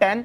10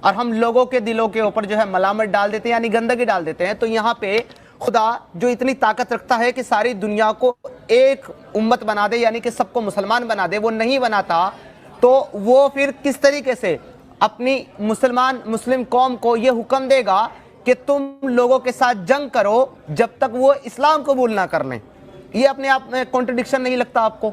اور ہم لوگوں کے دلوں کے اوپر جو ہے ملامت ڈال دیتے ہیں یعنی گندگی ڈال دیتے ہیں. تو یہاں پہ خدا جو اتنی طاقت رکھتا ہے کہ ساری دنیا کو ایک امت بنا دے یعنی کہ سب کو مسلمان بنا دے, وہ نہیں بناتا تو وہ پھر کس طریقے سے اپنی مسلم قوم کو یہ حکم دے گا کہ تم لوگوں کے ساتھ جنگ کرو جب تک وہ اسلام قبول نہ کر لیں؟ یہ اپنے آپ میں کنٹرڈکشن نہیں لگتا آپ کو؟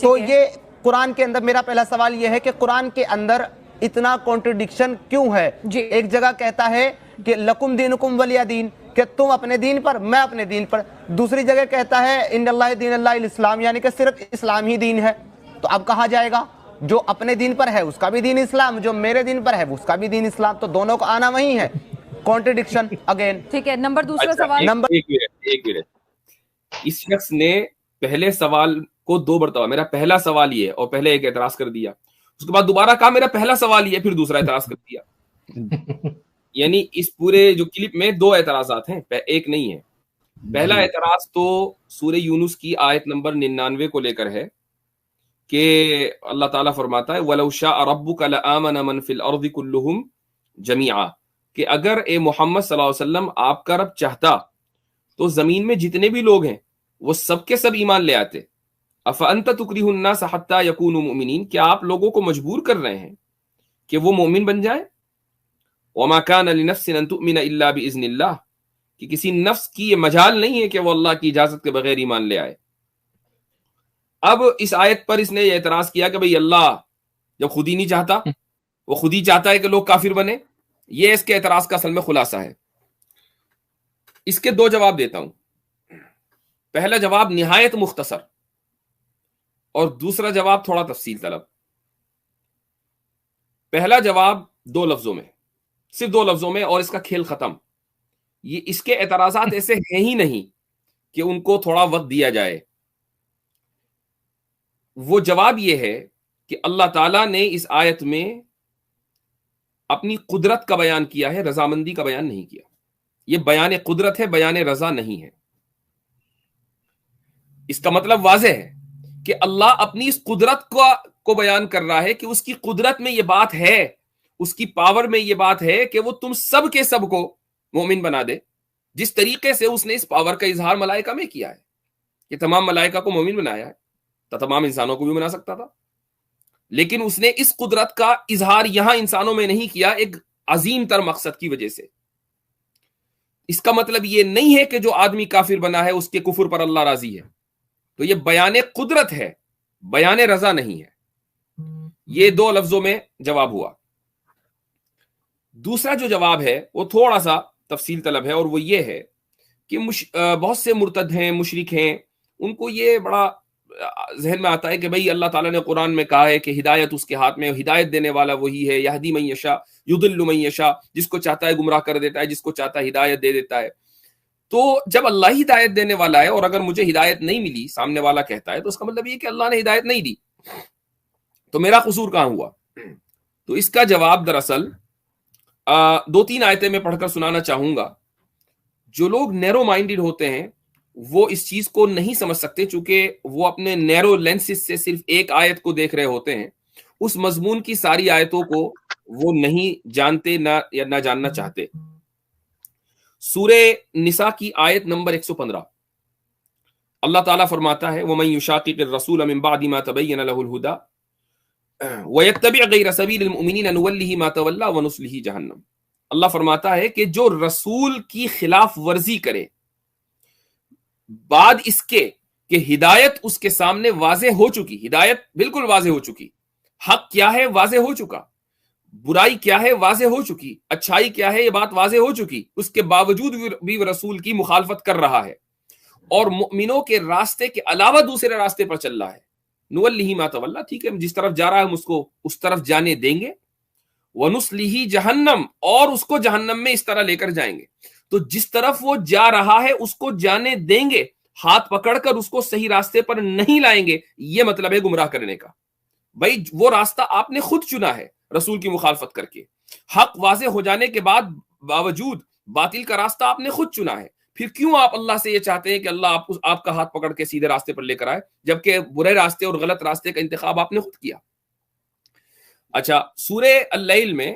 تو یہ قرآن کے اندر میرا پہلا سوال یہ ہے کہ قرآن کے اندر اتنا کنٹرڈکشن کیوں ہے؟ ایک جگہ کہتا ہے کہ لکم دینکم ولی دین, کہ تم اپنے دین پر میں اپنے دین پر. دوسری جگہ کہتا ہے ان اللہ دین اللہ الاسلام, یعنی کہ صرف اسلام ہی دین ہے. تو اب کہا جائے گا جو اپنے دین پر ہے اس کا بھی دین اسلام, جو میرے دین پر ہے اس کا بھی دین اسلام, تو دونوں کا آنا وہی ہے. Contradiction again. ٹھیک ہے, نمبر دوسرا سوال. ایک منٹ. اس شخص نے پہلے سوال کو 2 مرتبہ, میرا پہلا سوال یہ ہے اور پہلے ایک اعتراض کر دیا, اس کے بعد دوبارہ کہا میرا پہلا سوال یہ ہے, پھر دوسرا اعتراض کر دیا. یعنی اس پورے جو کلپ میں 2 اعتراضات ہیں, ایک نہیں ہے. پہلا اعتراض تو سورہ یونس کی آیت نمبر 99 کو لے کر ہے کہ اللہ تعالیٰ فرماتا ہے وَلَوْ شَاءَ رَبُّكَ لَآمَنَ مَنْ فِي الْأَرْضِ كُلُّهُمْ جَمِيعًا, کہ اگر اے محمد صلی اللہ علیہ وسلم آپ کا رب چاہتا تو زمین میں جتنے بھی لوگ ہیں وہ سب کے سب ایمان لے آتے. أَفَأَنْتَ تُكْرِهُ النَّاسَ حَتَّى يَكُونُوا مُؤْمِنِينَ, کیا آپ لوگوں کو مجبور کر رہے ہیں کہ وہ مومن بن جائیں؟ وَمَا كَانَ لِنَفْسٍ أَن تُؤْمِنَ إِلَّا بِإِذْنِ اللَّهِ, کہ کسی نفس کی یہ مجال نہیں ہے کہ وہ اللہ کی اجازت کے بغیر ایمان لے آئے. اب اس آیت پر اس نے یہ اعتراض کیا کہ بھئی اللہ جب خود ہی نہیں چاہتا, وہ خود ہی چاہتا ہے کہ لوگ کافر بنے. یہ اس کے اعتراض کا اصل میں خلاصہ ہے. اس کے 2 جواب دیتا ہوں. پہلا جواب نہایت مختصر اور دوسرا جواب تھوڑا تفصیل طلب. پہلا جواب 2 لفظوں میں, صرف 2 لفظوں میں, اور اس کا کھیل ختم. یہ اس کے اعتراضات ایسے ہیں ہی نہیں کہ ان کو تھوڑا وقت دیا جائے. وہ جواب یہ ہے کہ اللہ تعالیٰ نے اس آیت میں اپنی قدرت کا بیان کیا ہے, رضامندی کا بیان نہیں کیا. یہ بیان قدرت ہے, بیان رضا نہیں ہے. اس کا مطلب واضح ہے کہ اللہ اپنی اس قدرت کو بیان کر رہا ہے کہ اس کی قدرت میں یہ بات ہے, اس کی پاور میں یہ بات ہے کہ وہ تم سب کے سب کو مومن بنا دے. جس طریقے سے اس نے اس پاور کا اظہار ملائکہ میں کیا ہے کہ تمام ملائکہ کو مومن بنایا ہے, تو تمام انسانوں کو بھی بنا سکتا تھا, لیکن اس نے اس قدرت کا اظہار یہاں انسانوں میں نہیں کیا, ایک عظیم تر مقصد کی وجہ سے. اس کا مطلب یہ نہیں ہے کہ جو آدمی کافر بنا ہے اس کے کفر پر اللہ راضی ہے. تو یہ بیان قدرت ہے, بیان رضا نہیں ہے. یہ 2 لفظوں میں جواب ہوا. دوسرا جو جواب ہے وہ تھوڑا سا تفصیل طلب ہے, اور وہ یہ ہے کہ بہت سے مرتد ہیں, مشرک ہیں, ان کو یہ بڑا ذہن میں آتا ہے کہ بھئی اللہ تعالیٰ نے قرآن میں کہا ہے کہ ہدایت اس کے ہاتھ میں, ہدایت دینے والا وہی ہے, یہدی من یشاء یضل من یشاء, جس کو چاہتا ہے گمراہ کر دیتا ہے, جس کو چاہتا ہے ہدایت دے دیتا ہے. تو جب اللہ ہی ہدایت دینے والا ہے اور اگر مجھے ہدایت نہیں ملی, سامنے والا کہتا ہے, تو اس کا مطلب یہ کہ اللہ نے ہدایت نہیں دی, تو میرا قصور کہاں ہوا؟ تو اس کا جواب دراصل 2-3 آیتیں میں پڑھ کر سنانا چاہوں گا. جو لوگ نیرو مائنڈڈ ہوتے ہیں وہ اس چیز کو نہیں سمجھ سکتے, چونکہ وہ اپنے نیرو لینسز سے صرف ایک آیت کو دیکھ رہے ہوتے ہیں, اس مضمون کی ساری آیتوں کو وہ نہیں جانتے یا نہ جاننا چاہتے. سورہ نساء کی آیت نمبر 115 اللہ تعالیٰ فرماتا ہے وَمَن يُشَاقِقِ الرَّسُولَ مِن بَعْدِ مَا تَبَيَّنَ لَهُ الْهُدَى وَيَتَّبِعْ غَيْرَ سَبِيلِ الْمُؤْمِنِينَ نُوَلِّهِ مَا تَوَلَّى وَنُصْلِهِ جَهَنَّمَ. اللہ فرماتا ہے کہ جو رسول کی خلاف ورزی کرے بعد اس کے کہ ہدایت اس کے سامنے واضح ہو چکی, ہدایت بالکل واضح ہو چکی, حق کیا ہے واضح ہو چکا, برائی کیا ہے واضح ہو چکی, اچھائی کیا ہے یہ بات واضح ہو چکی, اس کے باوجود بھی رسول کی مخالفت کر رہا ہے اور مؤمنوں کے راستے کے علاوہ دوسرے راستے پر چل رہا ہے. نُوَلِّهِ مَا تَوَلَّى, ٹھیک ہے جس طرف جا رہا ہے ہم اس کو اس طرف جانے دیں گے. وَنُصْلِهِ جَهَنَّمَ, اور اس کو جہنم میں اس طرح لے کر جائیں گے. تو جس طرف وہ جا رہا ہے اس کو جانے دیں گے, ہاتھ پکڑ کر اس کو صحیح راستے پر نہیں لائیں گے. یہ مطلب ہے گمراہ کرنے کا. بھائی وہ راستہ آپ نے خود چنا ہے رسول کی مخالفت کر کے, حق واضح ہو جانے کے بعد باوجود باطل کا راستہ آپ نے خود چنا ہے. پھر کیوں آپ اللہ سے یہ چاہتے ہیں کہ اللہ آپ کا ہاتھ پکڑ کے سیدھے راستے پر لے کر آئے, جبکہ برے راستے اور غلط راستے کا انتخاب آپ نے خود کیا. اچھا, سورہ اللیل میں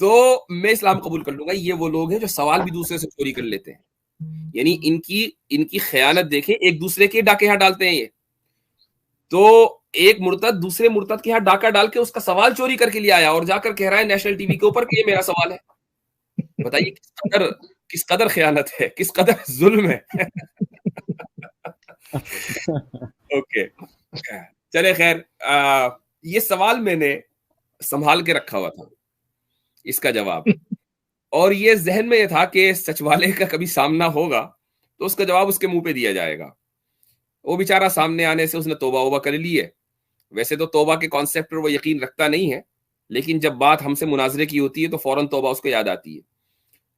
تو میں اسلام قبول کر لوں گا. یہ وہ لوگ ہیں جو سوال بھی دوسرے سے چوری کر لیتے ہیں. یعنی ان کی خیانت دیکھیں, ایک دوسرے کے ڈاکے یہاں ڈالتے ہیں یہ. تو ایک مرتد دوسرے مرتد کے یہاں ڈاکہ ڈال کے اس کا سوال چوری کر کے لے آیا اور جا کر کہہ رہا ہے نیشنل ٹی وی کے اوپر کہ یہ میرا سوال ہے. بتائیے کس قدر خیانت ہے, کس قدر ظلم ہے. اوکے چلے خیر, یہ سوال میں نے سنبھال کے رکھا ہوا تھا, اس کا جواب, اور یہ ذہن میں یہ تھا کہ سچ والے کا کبھی سامنا ہوگا تو اس کا جواب اس کے منہ پہ دیا جائے گا. وہ بیچارہ سامنے آنے سے اس نے توبہ وبہ کر لی ہے. ویسے تو توبہ کے کانسیپٹ پر وہ یقین رکھتا نہیں ہے, لیکن جب بات ہم سے مناظرے کی ہوتی ہے تو فوراً توبہ اس کو یاد آتی ہے.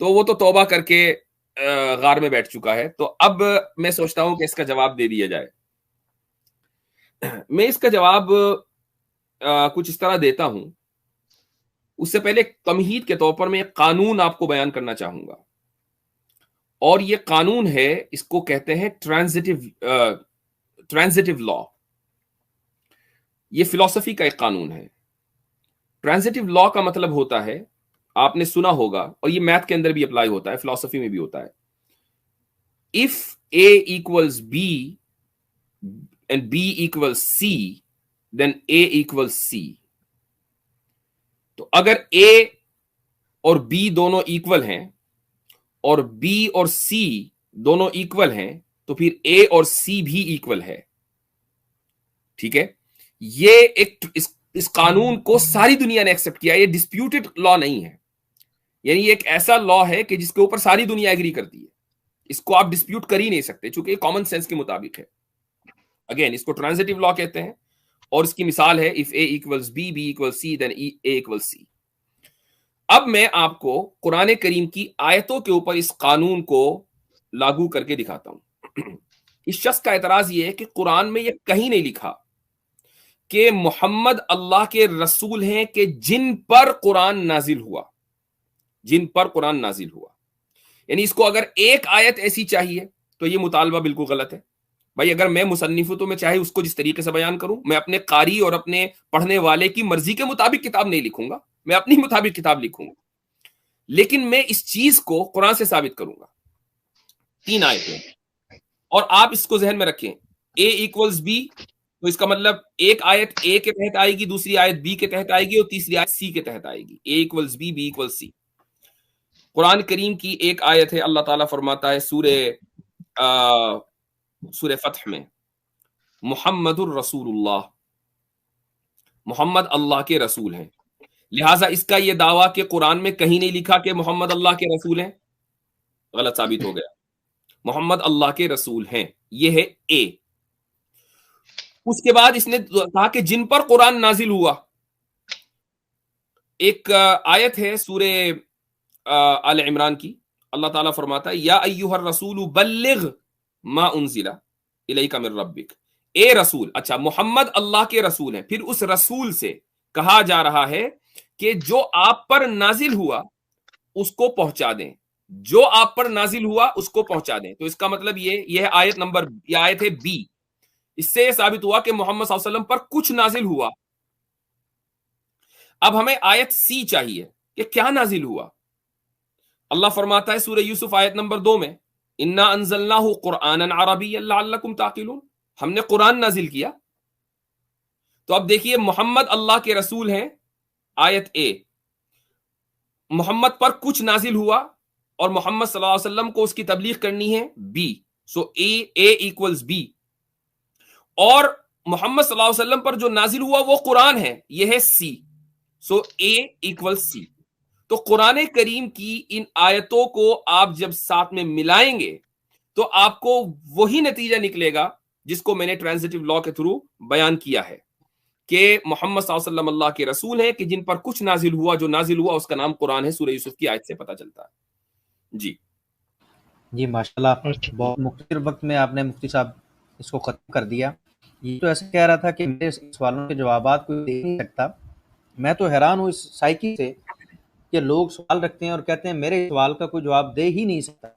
تو وہ تو توبہ کر کے غار میں بیٹھ چکا ہے. تو اب میں سوچتا ہوں کہ اس کا جواب دے دیا جائے. میں اس کا جواب کچھ اس طرح دیتا ہوں. اس سے پہلے تمہید کے طور پر میں ایک قانون آپ کو بیان کرنا چاہوں گا, اور یہ قانون ہے, اس کو کہتے ہیں ٹرانزیٹو لا. یہ فلسفی کا ایک قانون ہے. ٹرانزیٹو لا کا مطلب ہوتا ہے, آپ نے سنا ہوگا, اور یہ میتھ کے اندر بھی اپلائی ہوتا ہے, فلسفی میں بھی ہوتا ہے, if A equals B and B equals C then A equals C. تو اگر A اور B دونوں ایکول ہیں اور B اور C دونوں ایکول ہیں تو پھر A اور C بھی ایکول ہے. ٹھیک ہے, یہ ایک اس قانون کو ساری دنیا نے ایکسپٹ کیا. یہ ڈسپیوٹڈ لا نہیں ہے, یعنی یہ ایک ایسا لا ہے کہ جس کے اوپر ساری دنیا ایگری کرتی ہے. اس کو آپ ڈسپیوٹ کر ہی نہیں سکتے, چونکہ یہ کامن سینس کے مطابق ہے. اگین اس کو ٹرانزیٹو لا کہتے ہیں, اور اس کی مثال ہے if A equals B, B equals C then A equals C. اب میں آپ کو قرآن کریم کی آیتوں کے اوپر اس قانون کو لاگو کر کے دکھاتا ہوں. اس شخص کا اعتراض یہ ہے کہ قرآن میں یہ کہیں نہیں لکھا کہ محمد اللہ کے رسول ہیں کہ جن پر قرآن نازل ہوا, جن پر قرآن نازل ہوا. یعنی اس کو اگر ایک آیت ایسی چاہیے تو یہ مطالبہ بالکل غلط ہے. بھائی اگر میں مصنف ہوں تو میں چاہے اس کو جس طریقے سے بیان کروں, میں اپنے قاری اور اپنے پڑھنے والے کی مرضی کے مطابق کتاب نہیں لکھوں گا, میں اپنی مطابق کتاب لکھوں گا, لیکن میں اس چیز کو قرآن سے ثابت کروں گا. 3 آیتیں, اور آپ اس کو ذہن میں رکھیں, A equals B, تو اس کا مطلب ایک آیت A کے تحت آئے گی, دوسری آیت B کے تحت آئے گی, اور تیسری آیت C کے تحت آئے گی. A equals B, B equals C. قرآن کریم کی ایک آیت ہے, اللہ تعالیٰ فرماتا ہے سورہ فتح میں, محمد الرسول اللہ, محمد اللہ کے رسول ہیں. لہٰذا اس کا یہ دعویٰ کہ قرآن میں کہیں نہیں لکھا کہ محمد اللہ کے رسول ہیں, غلط ثابت ہو گیا. محمد اللہ کے رسول ہیں, یہ ہے A. اس کے بعد اس نے کہا کہ جن پر قرآن نازل ہوا. ایک آیت ہے سورہ آل عمران کی, اللہ تعالیٰ فرماتا ہے یا ایھا الرسول بلغ ما انزل الیک من ربک. اے رسول, اچھا محمد اللہ کے رسول ہیں, پھر اس رسول سے کہا جا رہا ہے کہ جو آپ پر نازل ہوا اس کو پہنچا دیں, جو آپ پر نازل ہوا اس کو پہنچا دیں. تو اس کا مطلب یہ آیت نمبر, یہ آیت ہے B. اس سے یہ ثابت ہوا کہ محمد صلی اللہ علیہ وسلم پر کچھ نازل ہوا. اب ہمیں آیت C چاہیے کہ کیا نازل ہوا. اللہ فرماتا ہے سورہ یوسف آیت نمبر 2 میں, انا انزلناہ قرآنا عربیا لعلکم تعقلون, ہم نے قرآن نازل کیا. تو اب دیکھیے محمد اللہ کے رسول ہیں, آیت A. محمد پر کچھ نازل ہوا اور محمد صلی اللہ علیہ وسلم کو اس کی تبلیغ کرنی ہے B. So A equals B. اور محمد صلی اللہ علیہ وسلم پر جو نازل ہوا وہ قرآن ہے, یہ ہے C. So A equals C. تو قرآن کریم کی ان آیتوں کو آپ جب ساتھ میں ملائیں گے تو آپ کو وہی نتیجہ نکلے گا جس کو میں نے ٹرانزیٹو لا کے تھرو بیان کیا ہے کہ محمد صلی اللہ علیہ وسلم اللہ کے رسول ہیں کہ جن پر کچھ نازل ہوا, جو نازل ہوا اس کا نام قرآن ہے. سورہ یوسف کی آیت سے پتہ چلتا ہے. جی ماشاءاللہ, بہت مختصر وقت میں آپ نے مفتی صاحب اس کو ختم کر دیا. یہ تو ایسے کہہ رہا تھا کہ میرے سوالوں کے جوابات کوئی دے نہیں سکتا. میں تو حیران ہوں اس سائیکی سے کہ لوگ سوال رکھتے ہیں اور کہتے ہیں میرے سوال کا کوئی جواب دے ہی نہیں سکتا.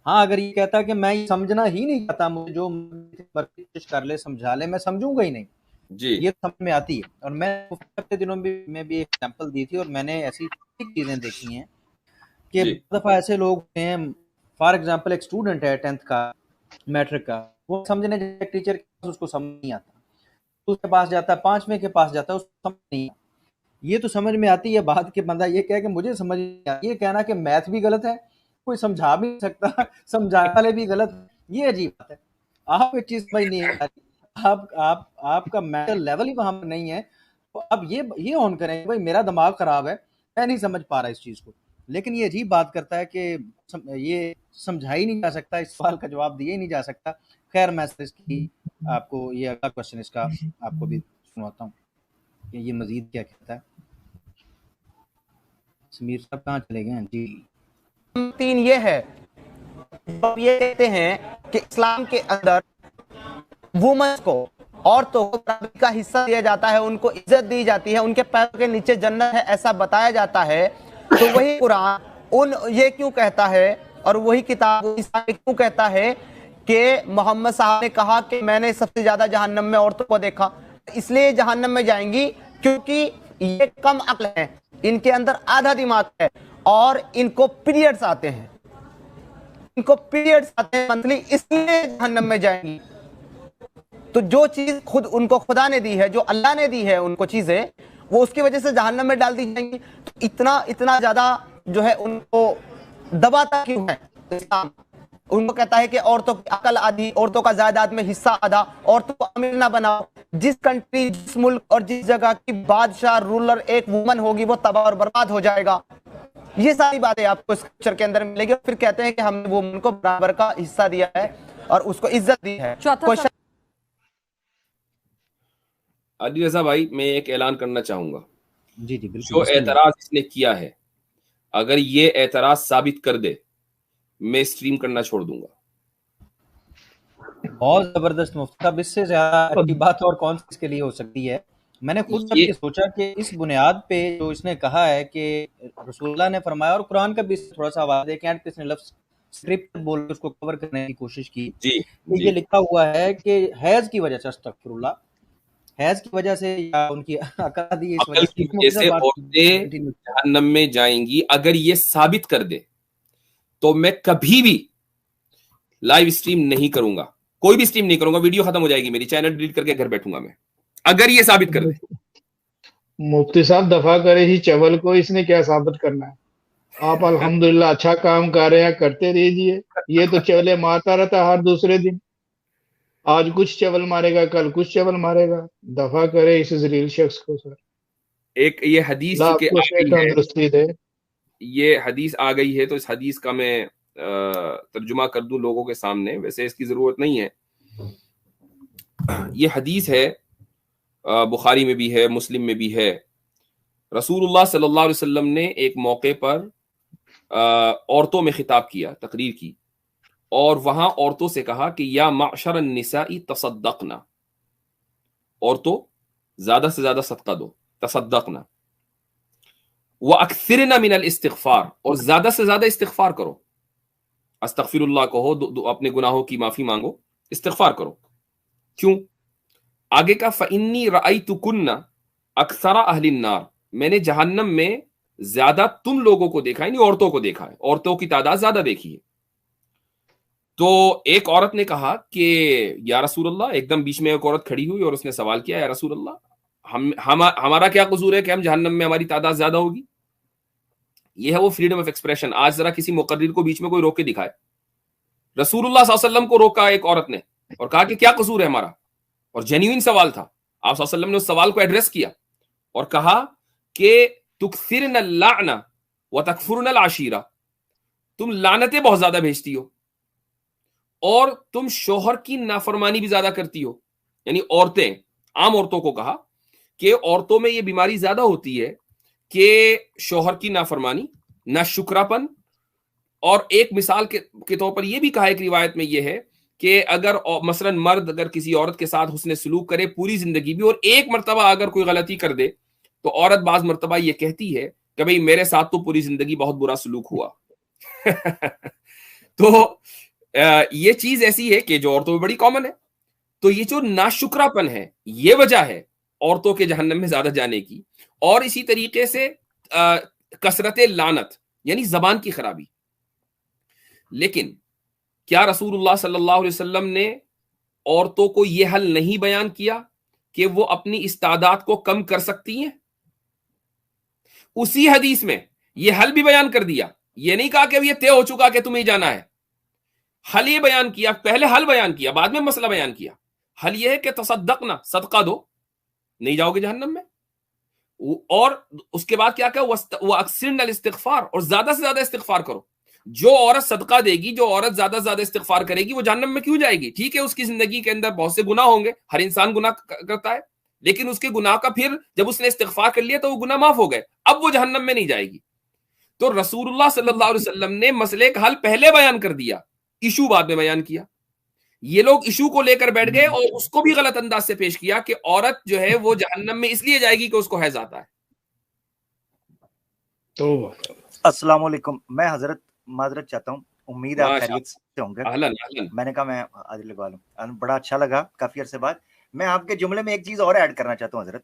ہاں اگر یہ کہتا کہ میں یہ سمجھنا ہی نہیں چاہتا, مجھے جو کوشش کر لے سمجھا لے, میں سمجھوں گا ہی نہیں. یہ سمجھ میں آتی ہے. اور میں پچھلے دنوں میں بھی ایک ایگزامپل دی تھی, اور میں نے ایسی بیسک چیزیں دیکھی ہیں کہ دفعہ ایسے لوگ ہیں، فار ایگزامپل ایک اسٹوڈنٹ ہے 10th کا میٹرک کا، وہ سمجھنے جائے ٹیچر کے پاس اس کو سمجھ نہیں آتا، تو اس کے پاس جاتا ہے، 5ویں کے پاس جاتا ہے، اس کو سمجھ نہیں آتا. یہ تو سمجھ میں آتی ہے بات کہ بندہ یہ کہے کہ مجھے سمجھ نہیں آتی، یہ کہنا کہ میتھ بھی غلط ہے، کوئی سمجھا بھی نہیں سکتا، سمجھانے والے بھی غلط، یہ عجیب بات ہے. آپ ایک چیز سمجھ نہیں آتی، آپ کا مینٹل لیول ہی وہاں پر نہیں ہے، تو اب یہ آن کریں کہ بھائی میرا دماغ خراب ہے، میں نہیں سمجھ پا رہا اس چیز کو. لیکن یہ عجیب بات کرتا ہے کہ یہ سمجھا ہی نہیں جا سکتا، اس سوال کا جواب دیا ہی نہیں جا سکتا. خیر میں اس کی آپ کو یہ اگلا کوشچن اس کا آپ کو بھی سنواتا ہوں کہ یہ مزید کیا کہتا ہے. سمیر صاحب کہاں چلے گئے ہیں؟ جی 3 یہ ہے، یہ کہتے ہیں کہ اسلام کے اندر وومنز کو، عورتوں کو برابری کا حصہ دیا جاتا ہے، ان کو عزت دی جاتی ہے، ان کے پیروں کے نیچے جنت ہے ایسا بتایا جاتا ہے. تو وہی قرآن یہ کیوں کہتا ہے اور وہی کتاب کیوں کہتا ہے کہ محمد صاحب نے کہا کہ میں نے سب سے زیادہ جہنم میں عورتوں کو دیکھا؟ اس لیے جہنم میں جائیں گی کیونکہ یہ کم عقل ہیں، ان کے اندر آدھا دماغ ہے اور ان کو پیریڈز آتے ہیں، منتھلی، اس لیے جہنم میں جائیں گی. تو جو چیز خود ان کو خدا نے دی ہے، جو اللہ نے دی ہے ان کو چیزیں، وہ اس کی وجہ سے جہنم میں ڈال دی جائیں گی. تو اتنا زیادہ جو ہے ان کو دباتا کیوں ہے اسلام؟ ان کو کہتا ہے کہ عورتوں کی عقل آدھی، عورتوں کا جائیداد میں حصہ آدھا، عورتوں کو امیر نہ بناؤ. جس کنٹری، جس ملک اور جس جگہ کی بادشاہ، رولر ایک وومن ہوگی وہ تباہ اور برباد ہو جائے گا. یہ ساری باتیں آپ کو اسکرپچر کے اندر ملے گی. اور پھر کہتے ہیں کہ ہم نے وومن کو برابر کا حصہ دیا ہے اور اس کو عزت دی ہے. علی رضا بھائی میں ایک اعلان کرنا چاہوں گا. جی بالکل. جو اعتراض اس نے کیا ہے، اگر یہ اعتراض ثابت کر دے میں اسٹریم کرنا چھوڑ دوں گا. بہت زبردست مفتی صاحب، اس سے زیادہ اچھی بات اور کون سی اس کے لیے ہو سکتی ہے. میں نے خود یہ سوچا کہ اس بنیاد پہ جو اس نے کہا ہے کہ رسول اللہ نے فرمایا، اور قرآن کا بھی تھوڑا سا حوالہ دے کہ اس نے لفظ اسکرپٹ بول کے اس کو کور کرنے کی کوشش کی. یہ لکھا ہوا ہے کہ حیض کی وجہ سے، استغفر اللہ، حیض کی وجہ سے یا ان کی عقل دی اس وجہ سے عورتیں جہنم میں جائیں گی. اگر یہ ثابت کر دے تو میں کبھی بھی لائیو اسٹریم نہیں کروں گا، کوئی بھی اسٹریم نہیں کروں گا. ویڈیو ختم ہو جائے گی میری، چینل ڈیلیٹ کر کے گھر بیٹھوں گا میں، اگر یہ ثابت کر دے. مفتی صاحب دفاع کرے ہی چول کو، اس نے کیا ثابت کرنا ہے؟ آپ الحمدللہ اچھا کام کر رہے ہیں، کرتے رہیے. یہ تو چولے مارتا رہتا ہر دوسرے دن، آج کچھ چول مارے گا، کل کچھ چول مارے گا. دفاع کرے اس ذلیل شخص کو. سر ایک یہ حدیث یہ حدیث آ گئی ہے تو اس حدیث کا میں ترجمہ کر دوں لوگوں کے سامنے. ویسے اس کی ضرورت نہیں ہے. یہ حدیث ہے، بخاری میں بھی ہے، مسلم میں بھی ہے. رسول اللہ صلی اللہ علیہ وسلم نے ایک موقع پر عورتوں میں خطاب کیا، تقریر کی، اور وہاں عورتوں سے کہا کہ یا معشر النساء تصدقنا، عورتوں زیادہ سے زیادہ صدقہ دو، تصدقنا، وَأَكْثِرْنَ مِنَ الْإِسْتِغْفَارِ، اور زیادہ سے زیادہ استغفار کرو. استغفر اللہ کہو، اپنے گناہوں کی معافی مانگو، استغفار کرو. کیوں؟ آگے کا فَإِنِّي رَأَيْتُكُنَّ أَكْثَرَ أَهْلِ النَّارِ، میں نے جہنم میں زیادہ تم لوگوں کو دیکھا ہے، یعنی عورتوں کو دیکھا ہے، عورتوں کی تعداد زیادہ دیکھی ہے. تو ایک عورت نے کہا کہ یا رسول اللہ، ایک دم بیچ میں ایک عورت کھڑی ہوئی اور اس نے سوال کیا، یا رسول اللہ ہمارا کیا قصور ہے کہ ہم جہنم میں ہماری تعداد زیادہ ہوگی؟ یہ ہے وہ فریڈم آف ایکسپریشن. آج ذرا کسی مقرر کو بیچ میں کوئی روک کے دکھائے. رسول اللہ صلی اللہ علیہ وسلم کو روکا ایک عورت نے اور کہا کہ کیا قصور ہے ہمارا، اور جینیوئن سوال تھا. آپ صلی اللہ علیہ وسلم نے اس سوال کو ایڈریس کیا اور کہا کہ تکثرن اللعن وتکفرن العشیرہ، تم لعنتیں بہت زیادہ بھیجتی ہو اور تم شوہر کی نافرمانی بھی زیادہ کرتی ہو. یعنی عورتیں، عام عورتوں کو کہا کہ عورتوں میں یہ بیماری زیادہ ہوتی ہے کہ شوہر کی نافرمانی، ناشکراپن. اور ایک مثال کے طور پر یہ بھی کہا، ایک روایت میں یہ ہے کہ اگر مثلا مرد اگر کسی عورت کے ساتھ حسن سلوک کرے پوری زندگی بھی، اور ایک مرتبہ اگر کوئی غلطی کر دے تو عورت بعض مرتبہ یہ کہتی ہے کہ بھئی میرے ساتھ تو پوری زندگی بہت برا سلوک ہوا. تو یہ چیز ایسی ہے کہ جو عورتوں میں بڑی کامن ہے. تو یہ جو ناشکراپن ہے، یہ وجہ ہے عورتوں کے جہنم میں زیادہ جانے کی. اور اسی طریقے سے کثرت لعنت یعنی زبان کی خرابی. لیکن کیا رسول اللہ صلی اللہ علیہ وسلم نے عورتوں کو یہ حل نہیں بیان کیا کہ وہ اپنی استعداد کو کم کر سکتی ہیں؟ اسی حدیث میں یہ حل بھی بیان کر دیا. یہ نہیں کہا کہ اب یہ طے ہو چکا کہ تمہیں جانا ہے. حل یہ بیان کیا, پہلے حل بیان کیا, بعد میں مسئلہ بیان کیا. حل یہ ہے کہ تصدقنا, صدقہ دو, نہیں جاؤ گے جہنم میں. اور اس کے بعد کیا کہ وہ اکثرن الاستغفار, اور زیادہ سے زیادہ استغفار کرو. جو عورت صدقہ دے گی, جو عورت زیادہ سے زیادہ استغفار کرے گی, وہ جہنم میں کیوں جائے گی؟ ٹھیک ہے اس کی زندگی کے اندر بہت سے گناہ ہوں گے, ہر انسان گناہ کرتا ہے, لیکن اس کے گناہ کا پھر جب اس نے استغفار کر لیا تو وہ گناہ معاف ہو گئے, اب وہ جہنم میں نہیں جائے گی. تو رسول اللہ صلی اللہ علیہ وسلم نے مسئلے کا حل پہلے بیان کر دیا, ایشو بعد میں بیان کیا. یہ لوگ ایشو کو لے کر بیٹھ گئے اور اس کو بھی غلط انداز سے پیش کیا کہ عورت جو ہے وہ جہنم میں اس لیے جائے گی کہ اس کو حیض آتا ہے. تو السلام علیکم, میں حضرت معذرت چاہتا ہوں, امید ہے آپ خیریت سے ہوں گے. میں نے کہا میں حاضر لگوا لوں, بڑا اچھا لگا کافی عرصے بعد. میں آپ کے جملے میں ایک چیز اور ایڈ کرنا چاہتا ہوں حضرت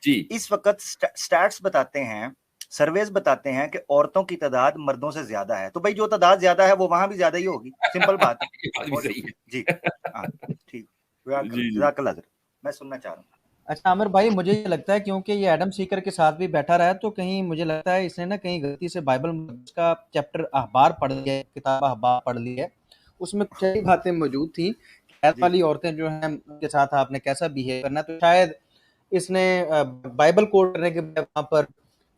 جی. اس وقت سٹیٹس بتاتے ہیں, سرویز بتاتے ہیں کہ عورتوں کی تعداد مردوں سے زیادہ ہے, تو بھائی جو تعداد زیادہ ہے وہ وہاں بھی زیادہ ہی ہوگی, سمپل بات ہے. جی ٹھیک, جزاک اللہ حضرت, میں سننا چاہ رہا ہوں. اچھا عامر بھائی, مجھے یہ لگتا ہے کیونکہ یہ ایڈم سیکر کے ساتھ بھی بیٹھا رہا ہے تو کہیں مجھے لگتا ہے اس نے نا کہیں غلطی سے بائبل کا چیپٹر احبار پڑھ لیا ہے, کتاب احبار پڑھ لی ہے. اس میں کچھ ایسی باتیں موجود تھیں, حیض والی عورتیں جو ہیں ان کے ساتھ آپ نے کیسا بیہیو کرنا, تو شاید اس نے بائبل کوٹ کرنے کے وہاں پر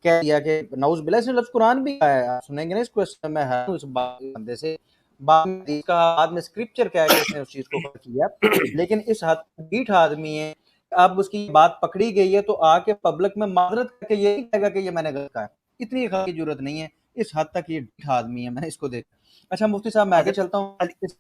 کہہ دیا کہ نعوذ باللہ, اس نے لفظ قرآن بھی کہا ہے. آپ سنیں گے نا اس کو, میں ہوں اس بندے سے بعد میں اسکرپچر کیا ہے کہ اس نے اس چیز کو کیا, لیکن اس حد ڈھیٹ آدمی ہے. اب اس کی بات پکڑی گئی ہے تو آ کے پبلک میں معذرت کر کے یہ نہیں کہے گا کہ یہ میں نے غلط کہا ہے. اتنی کی ضرورت نہیں ہے, اس حد تک یہ ڈھیٹ آدمی ہے, میں نے اس کو دیکھا. اچھا مفتی صاحب میں آگے چلتا ہوں,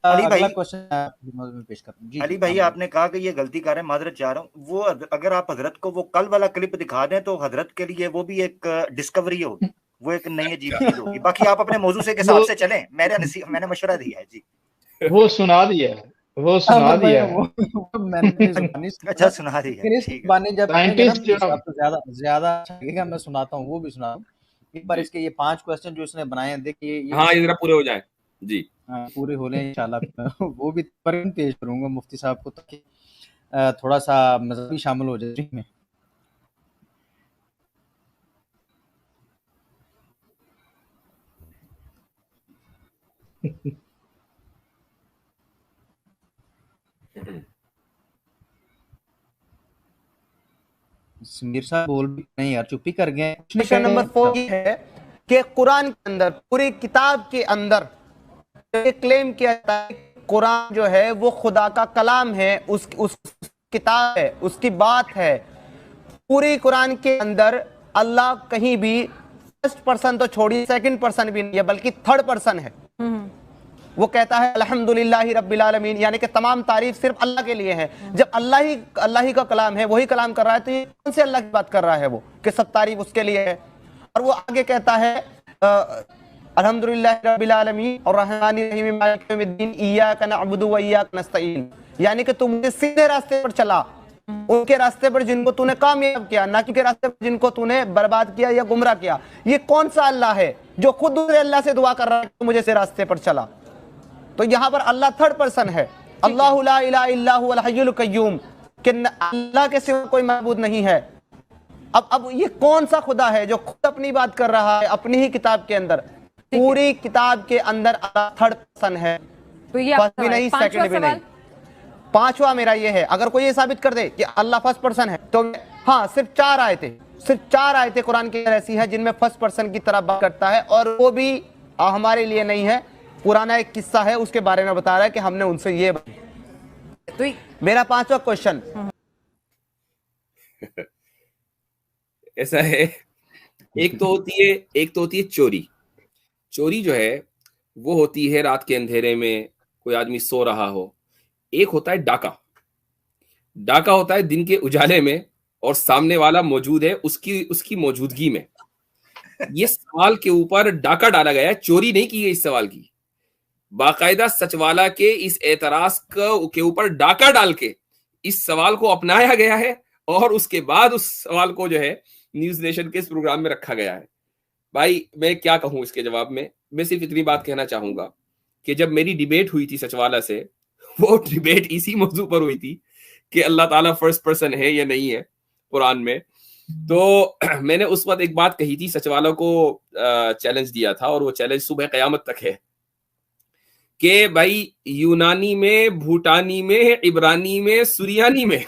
اگلا کوسچن پیش کرتا ہوں. علی بھائی آپ نے کہا کہ یہ غلطی کر رہے ہیں, معذرت چاہ رہا ہوں. وہ اگر آپ حضرت کو وہ کل والا کلپ دکھا دیں تو حضرت کے لیے وہ بھی ایک ڈسکوری ہوگی, وہ ایک نئی عجیب چیز ہوگی. باقی آپ اپنے موضوع سے کے حساب سے چلیں, میں نے مشورہ دیا ہے. جی وہ سنا دیا ہے, وہ سنا دیا ہے. اچھا سنا دیا, زیادہ میں سناتا ہوں, وہ بھی سنا ہوں ایک بار. اس کے یہ 5 کوسچن جو اس نے بنائے ہیں, دیکھیے ہاں یہ ذرا پورے ہو جائیں. جی پورے ہو لیں انشاءاللہ. وہ بھی پیش کروں گا مفتی صاحب کو تاکہ تھوڑا سا مذہبی شامل ہو جائے میں. سمیر صاحب بول بھی نہیں یار, چپ ہی کر گئے. نمبر 4 یہ ہے کہ قرآن کے اندر, پوری کتاب کے اندر کلیم کیا جاتا ہے قرآن جو ہے وہ خدا کا کلام ہے, اس کتاب ہے, اس کی بات ہے. پوری قرآن کے اندر اللہ کہیں بھی فرسٹ پرسن تو چھوڑی, سیکنڈ پرسن بھی نہیں ہے, بلکہ تھرڈ پرسن ہے. وہ کہتا ہے الحمدللہ رب العالمین, یعنی کہ تمام تعریف صرف اللہ کے لیے ہے. جب اللہ ہی کا کلام ہے, وہی کلام کر رہا ہے, تو یہ کون سے اللہ کی بات کر رہا ہے وہ کہ سب تعریف اس کے لیے ہے. اور وہ آگے کہتا ہے الحمدللہ رب العالمین الرحمن الرحیم مالک یوم الدین ایاک نعبد و ایاک نستعین, یعنی کہ تم نے سیدھے راستے پر چلا, ان کے راستے پر جن کو تو نے کامیاب کیا, نہ کہ راستے پر جن کو تو نے برباد کیا یا گمراہ کیا. یہ کون سا اللہ ہے جو خود دوسرے اللہ سے دعا کر رہا ہے کہ مجھے سے راستے پر چلا؟ تو یہاں پر اللہ تھرڈ پرسن ہے. اللہ لا الہ الا هو الحی القیوم, کہ اللہ کے سوا کوئی معبود نہیں ہے. اب یہ کون سا خدا ہے جو خود اپنی بات کر رہا ہے اپنی ہی کتاب کے اندر؟ پوری کتاب کے اندر اللہ تھرڈ پرسن ہے, فرسٹ بھی نہیں, سیکنڈ بھی نہیں. 5واں میرا یہ ہے, اگر کوئی یہ ثابت کر دے کہ اللہ فرسٹ پرسن ہے تو ہاں, صرف 4 آیتیں قرآن کی ایسی ہیں جن میں فرسٹ پرسن کی طرح بات کرتا ہے, اور وہ بھی ہمارے لیے نہیں ہے, پرانا ایک قصہ ہے اس کے بارے میں بتا رہا ہے کہ ہم نے ان سے یہ. میرا 5واں کوشچن ایسا ہے, ایک تو ہوتی ہے چوری جو ہے وہ ہوتی ہے رات کے اندھیرے میں, کوئی آدمی سو رہا ہو. ایک ہوتا ہے ڈاکہ ہوتا ہے دن کے اجالے میں, اور سامنے والا موجود ہے اس کی موجودگی میں. یہ سوال کے اوپر ڈاکہ ڈالا گیا ہے, چوری نہیں کی گئی اس سوال کی. باقاعدہ سچوالا کے اس اعتراض کے اوپر ڈاکہ ڈال کے اس سوال کو اپنایا گیا ہے, اور اس کے بعد اس سوال کو جو ہے نیوز نیشن کے اس پروگرام میں رکھا گیا ہے. بھائی میں کیا کہوں اس کے جواب میں صرف اتنی بات کہنا چاہوں گا کہ جب میری ڈیبیٹ ہوئی تھی سچوالا سے، وہ ڈیبیٹ اسی موضوع پر ہوئی تھی کہ اللہ تعالیٰ فرسٹ پرسن ہے یا نہیں ہے قرآن میں. تو میں نے اس وقت ایک بات کہی تھی، سچوالا کو چیلنج دیا تھا، اور وہ چیلنج صبح قیامت تک ہے کہ بھائی یونانی میں، بھوٹانی میں، عبرانی میں، سریانی میں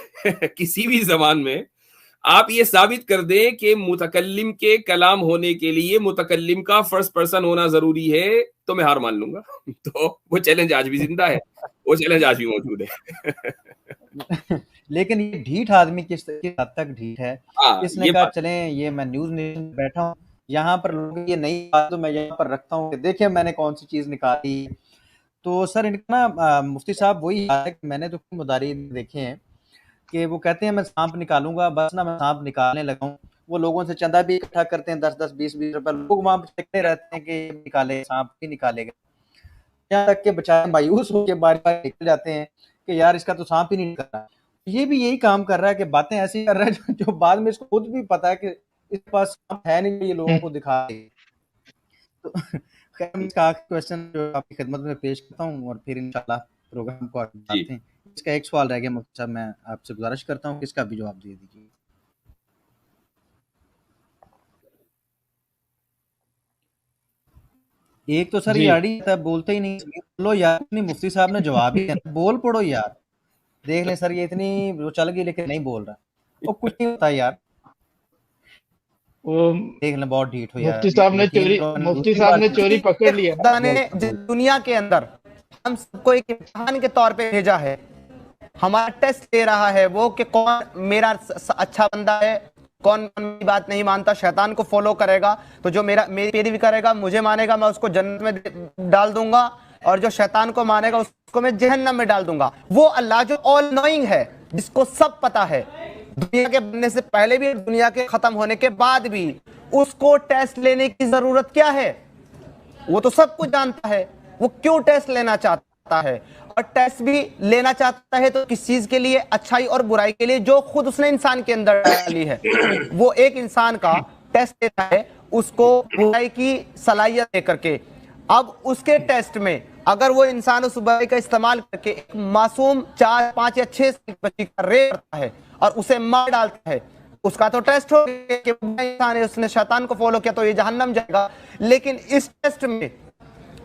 کسی بھی زبان میں آپ یہ ثابت کر دیں کہ متکلم کے کلام ہونے کے لیے متکلم کا فرسٹ پرسن ہونا ضروری ہے، تو میں ہار مان لوں گا. تو وہ چیلنج آج بھی زندہ ہے، وہ چیلنج آج بھی موجود ہے. لیکن یہ ڈھیٹ آدمی کس حد تک ڈھیٹ ہے، اس نے کہا چلیں یہ میں نیوز نیشن میں بیٹھا ہوں، یہاں پر لوگ یہ نئی بات تو میں یہاں پر رکھتا ہوں کہ دیکھیں میں نے کون سی چیز نکالی. تو سر ان کا نا مفتی صاحب وہی ہے کہ میں نے تو مداری دیکھے ہیں کہ وہ کہتے ہیں میں سانپ نکالوں گا، بس نا میں سانپ نکالنے لگا ہوں. وہ لوگوں سے چندہ بھی اکٹھا کرتے ہیں 10-10 20-20 روپے، لوگ وہاں پہ چکتے رہتے ہیں کہ نکالے سانپ بھی نکالے گا، یہاں تک کہ بچارے مایوس ہو کے بار بار نکل جاتے ہیں کہ یار اس کا تو سانپ ہی نہیں نکل رہا. یہ بھی یہی کام کر رہا ہے کہ باتیں ایسی کر رہا ہے جو بعد میں اس کو خود بھی پتا ہے کہ اس کے پاس سانپ ہے نہیں، یہ لوگوں کو دکھا دے. تو خیر اس کا آخری کویسچن جو آپ کی خدمت میں پیش کرتا ہوں اور پھر انشاءاللہ پروگرام کو آگے بڑھاتے ہیں. اس کا ایک سوال رہ گیا مفتی صاحب، میں آپ سے گزارش کرتا ہوں کہ اس کا بھی جواب دے دیجیے. ایک تو سر یہ آڑی بولتے ہی نہیں، بولو یار، مفتی صاحب نے جواب ہی بول پڑو یار. دیکھ لیں سر یہ اتنی وہ چل گئی لیکن نہیں بول رہا، وہ کچھ نہیں ہوتا یار. دیکھ لیں بہت ڈھیٹ ہو یار. مفتی صاحب نے چوری پکڑ لیا. خدا نے دنیا کے اندر ہم سب کو ایک امتحان کے طور پہ بھیجا ہے، ہمارا ٹیسٹ لے رہا ہے وہ کہ کون میرا اچھا بندہ ہے، کون میری بات نہیں مانتا. شیطان کو فالو کرے گا تو جو میری پیروی کرے گا، مجھے مانے گا، میں اس کو جنت میں ڈال دوں گا، اور جو شیطان کو مانے گا اس کو میں جہنم میں ڈال دوں گا. وہ اللہ جو آل نوئنگ ہے، جس کو سب پتا ہے، دنیا کے بننے سے پہلے بھی دنیا کے ختم ہونے کے بعد بھی، اس کو ٹیسٹ لینے کی ضرورت کیا ہے؟ وہ تو سب کچھ جانتا ہے، وہ کیوں ٹیسٹ لینا چاہتا ہے؟ اور ٹیسٹ بھی لینا چاہتا ہے تو کس چیز کے لیے؟ اچھائی اور برائی کے لیے جو خود اس نے انسان کے اندر ڈالی ہے. وہ ایک انسان کا ٹیسٹ لیتا ہے اس کو برائی کی صلاحیت دے کر کے. اب اس کے ٹیسٹ میں اگر وہ انسان اس برائی کا استعمال کر کے ایک معصوم 4 5 یا 6 سال بچی کا ریپ کرتا ہے اور اسے مار ڈالتا ہے، اس کا تو ٹیسٹ ہو گیا کہ انسان ہے، اس نے شیطان کو فالو کیا تو یہ جہنم جائے گا. لیکن اس ٹیسٹ میں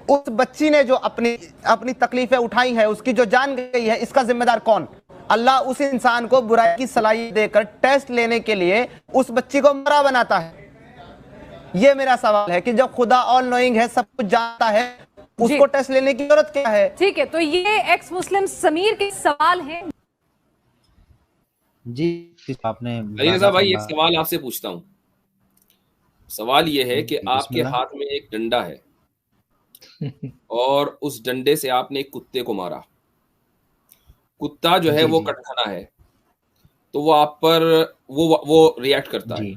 اس بچی نے جو اپنی تکلیفیں اٹھائی ہیں، اس کی جو جان گئی ہے، اس کا ذمہ دار کون؟ اللہ اس انسان کو برائی کی صلاحیت دے کر ٹیسٹ لینے کے لیے اس بچی کو مرا بناتا ہے. یہ میرا سوال ہے کہ جب خدا آل نوئنگ ہے، سب کچھ جانتا ہے، اس کو ٹیسٹ لینے کی ضرورت کیا ہے؟ ٹھیک ہے، تو یہ ایکس مسلم سمیر کے سوال ہیں. جی آپ نے علی رضا بھائی ایک سوال آپ سے پوچھتا ہوں. سوال یہ ہے کہ آپ کے ہاتھ میں ایک ڈنڈا ہے اور اس ڈنڈے سے آپ نے ایک کتے کو مارا. کتا جو ہے وہ کٹکھنا ہے، تو وہ آپ پر وہ ریئیکٹ کرتا ہے.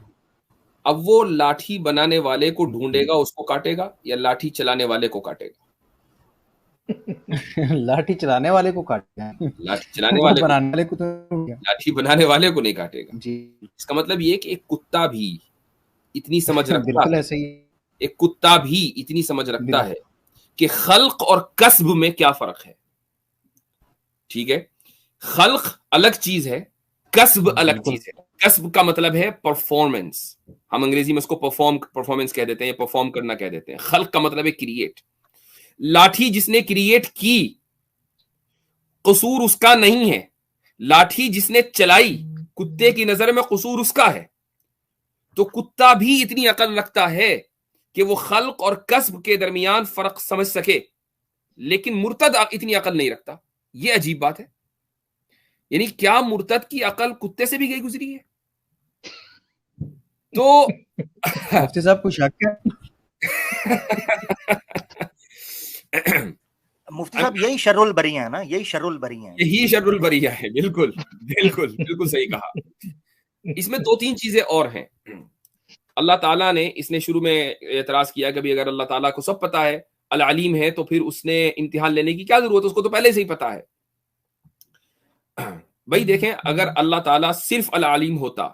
اب وہ لاٹھی بنانے والے کو ڈھونڈے گا، اس کو کاٹے گا، یا لاٹھی چلانے والے کو کاٹے گا؟ لاٹھی چلانے والے کو کاٹے گا. لاٹھی چلانے والے بنانے کو تو لاٹھی بنانے والے کو نہیں کاٹے گا. اس کا مطلب یہ کہ ایک کتا بھی اتنی سمجھ رکھتا ہے، ایک کتا بھی اتنی سمجھ رکھتا ہے کہ خلق اور کسب میں کیا فرق ہے. ٹھیک ہے، خلق الگ چیز ہے، کسب الگ چیز ہے. کسب کا مطلب ہے پرفارمنس، ہم انگریزی میں اس کو پرفارمنس کہہ دیتے ہیں، پرفارم کرنا کہہ دیتے ہیں. خلق کا مطلب ہے کریٹ. لاٹھی جس نے کریٹ کی قصور اس کا نہیں ہے، لاٹھی جس نے چلائی کتے کی نظر میں قصور اس کا ہے. تو کتا بھی اتنی عقل رکھتا ہے کہ وہ خلق اور کسب کے درمیان فرق سمجھ سکے، لیکن مرتد اتنی عقل نہیں رکھتا. یہ عجیب بات ہے. یعنی کیا مرتد کی عقل کتے سے بھی گئی گزری ہے؟ تو مفتی صاحب کو شک ہے. مفتی صاحب یہی شر البریہ ہے نا، یہی شر البریہ ہے، یہی شر البریہ ہے. بالکل بالکل بالکل صحیح کہا. اس میں 2-3 چیزیں اور ہیں. اللہ تعالیٰ نے اس نے شروع میں اعتراض کیا کہ اگر اللہ تعالیٰ کو سب پتا ہے، العلیم ہے، تو پھر اس نے امتحان لینے کی کیا ضرورت ہے؟ اس کو تو پہلے سے ہی پتا ہے. بھائی دیکھیں، اگر اللہ تعالیٰ صرف العلیم ہوتا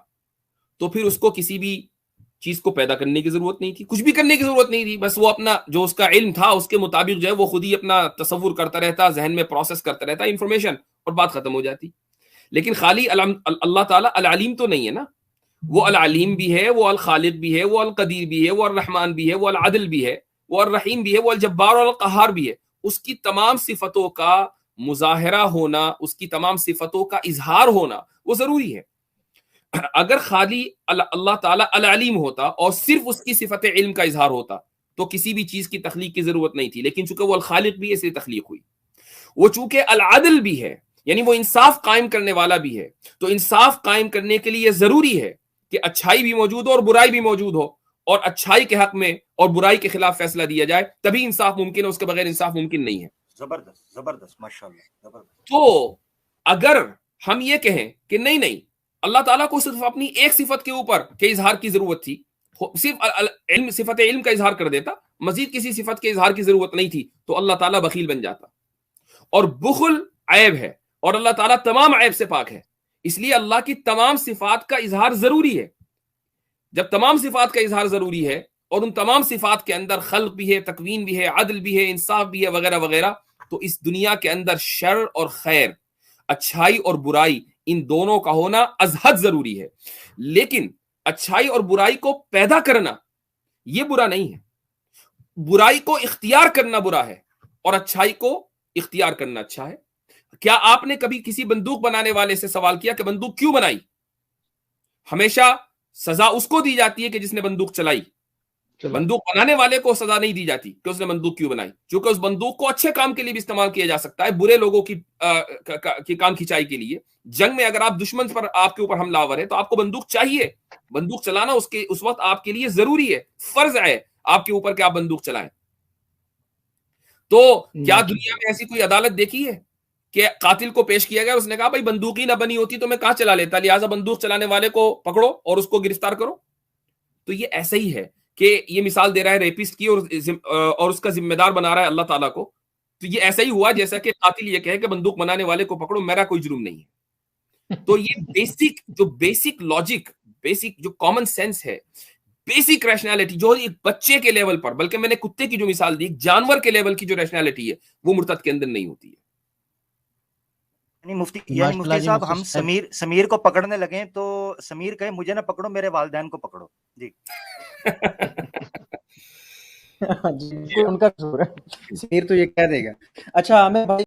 تو پھر اس کو کسی بھی چیز کو پیدا کرنے کی ضرورت نہیں تھی, کچھ بھی کرنے کی ضرورت نہیں تھی, بس وہ اپنا جو اس کا علم تھا اس کے مطابق جو ہے وہ خود ہی اپنا تصور کرتا رہتا, ذہن میں پروسیس کرتا رہتا انفارمیشن, اور بات ختم ہو جاتی. لیکن خالی اللہ تعالیٰ العلیم تو نہیں ہے نا, وہ العلیم بھی ہے, وہ الخالق بھی ہے, وہ القدیر بھی ہے, وہ الرحمن بھی ہے, وہ العدل بھی ہے, وہ الرحیم بھی ہے, وہ الجبار اور القہار بھی ہے. اس کی تمام صفتوں کا مظاہرہ ہونا, اس کی تمام صفتوں کا اظہار ہونا وہ ضروری ہے. اگر خالی اللہ تعالیٰ العلیم ہوتا اور صرف اس کی صفت علم کا اظہار ہوتا تو کسی بھی چیز کی تخلیق کی ضرورت نہیں تھی. لیکن چونکہ وہ الخالق بھی ہے اس لیے تخلیق ہوئی. وہ چونکہ العدل بھی ہے, یعنی وہ انصاف قائم کرنے والا بھی ہے, تو انصاف قائم کرنے کے لیے ضروری ہے کہ اچھائی بھی موجود ہو اور برائی بھی موجود ہو, اور اچھائی کے حق میں اور برائی کے خلاف فیصلہ دیا جائے, تبھی انصاف ممکن ہے, اس کے بغیر انصاف ممکن نہیں ہے. زبردست زبردست ماشاءاللہ زبردست. تو اگر ہم یہ کہیں کہ نہیں اللہ تعالیٰ کو صرف اپنی ایک صفت کے اوپر کے اظہار کی ضرورت تھی, صرف صفت علم کا اظہار کر دیتا, مزید کسی صفت کے اظہار کی ضرورت نہیں تھی, تو اللہ تعالیٰ بخیل بن جاتا. اور بخل عیب ہے اور اللہ تعالیٰ تمام عیب سے پاک ہے, اس لیے اللہ کی تمام صفات کا اظہار ضروری ہے. جب تمام صفات کا اظہار ضروری ہے اور ان تمام صفات کے اندر خلق بھی ہے, تکوین بھی ہے, عدل بھی ہے, انصاف بھی ہے, وغیرہ وغیرہ, تو اس دنیا کے اندر شر اور خیر, اچھائی اور برائی, ان دونوں کا ہونا از حد ضروری ہے. لیکن اچھائی اور برائی کو پیدا کرنا یہ برا نہیں ہے. برائی کو اختیار کرنا برا ہے اور اچھائی کو اختیار کرنا اچھا ہے. کیا آپ نے کبھی کسی بندوق بنانے والے سے سوال کیا کہ بندوق کیوں بنائی؟ ہمیشہ سزا اس کو دی جاتی ہے کہ جس نے بندوق چلائی. بندوق بنانے والے کو سزا نہیں دی جاتی کہ اس نے بندوق کیوں بنائی, کیونکہ اس بندوق کو اچھے کام کے لیے بھی استعمال کیا جا سکتا ہے, برے لوگوں کی کام کھینچائی کے لیے. جنگ میں اگر آپ دشمن پر آپ کے اوپر حملہ آور ہے تو آپ کو بندوق چاہیے, بندوق چلانا اس وقت آپ کے لیے ضروری ہے, فرض ہے آپ کے اوپر کہ آپ بندوق چلائیں. تو کیا دنیا میں ایسی کوئی عدالت دیکھی ہے کہ قاتل کو پیش کیا گیا, اس نے کہا بھائی بندوق ہی نہ بنی ہوتی تو میں کہاں چلا لیتا, لہٰذا بندوق چلانے والے کو پکڑو اور اس کو گرفتار کرو؟ تو یہ ایسا ہی ہے کہ یہ مثال دے رہا ہے ریپسٹ کی اور اس کا ذمہ دار بنا رہا ہے اللہ تعالیٰ کو. تو یہ ایسا ہی ہوا جیسا کہ قاتل یہ کہے کہ بندوق بنانے والے کو پکڑو, میرا کوئی جرم نہیں ہے. تو یہ بیسک لاجک, بیسک جو کامن سینس ہے, بیسک ریشنالٹی جو ایک بچے کے لیول پر, بلکہ میں نے کتے کی جو مثال دی, جانور کے لیول کی جو ریشنالٹی ہے وہ مرتد کے اندر نہیں ہوتی ہے. یعنی مفتی صاحب ہم سمیر کو پکڑنے لگے تو سمیر کہے مجھے نہ پکڑو, میرے والدین کو پکڑو. جی ان کا قصور ہے, سمیر تو یہ کہہ دے گا. اچھا عامر بھائی